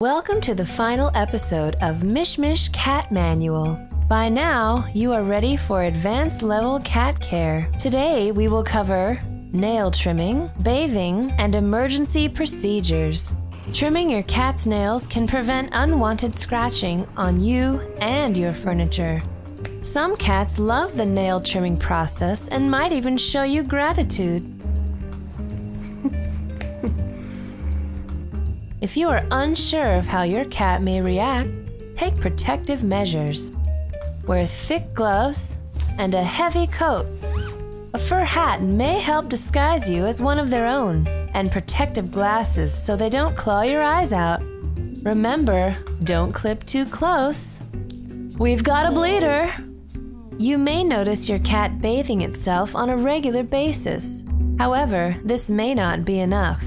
Welcome to the final episode of MishMish Cat Manual. By now, you are ready for advanced level cat care. Today, we will cover nail trimming, bathing, and emergency procedures. Trimming your cat's nails can prevent unwanted scratching on you and your furniture. Some cats love the nail trimming process and might even show you gratitude. If you are unsure of how your cat may react, take protective measures. Wear thick gloves and a heavy coat. A fur hat may help disguise you as one of their own, and protective glasses so they don't claw your eyes out. Remember, don't clip too close. We've got a bleeder! You may notice your cat bathing itself on a regular basis. However, this may not be enough.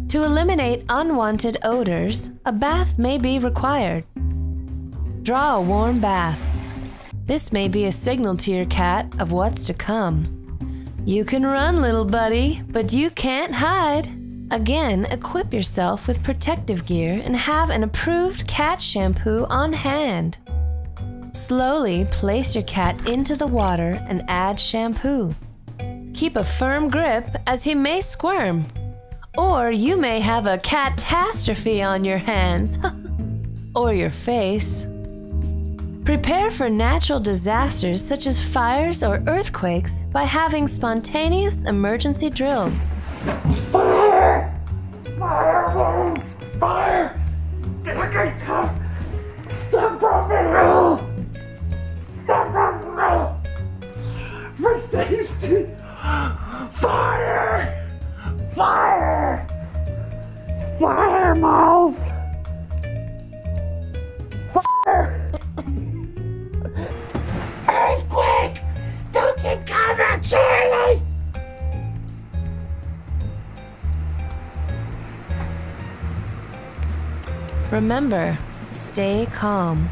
To eliminate unwanted odors, a bath may be required. Draw a warm bath. This may be a signal to your cat of what's to come. You can run, little buddy, but you can't hide. Again, equip yourself with protective gear and have an approved cat shampoo on hand. Slowly place your cat into the water and add shampoo. Keep a firm grip as he may squirm. Or you may have a catastrophe on your hands or your face. Prepare for natural disasters such as fires or earthquakes by having spontaneous emergency drills. Fire! Fire! Fire! Stop dropping! Stop dropping! For safety! Fire! Fire! Fire, Miles! Fire! Earthquake! Don't get cover, Charlie! Remember, stay calm.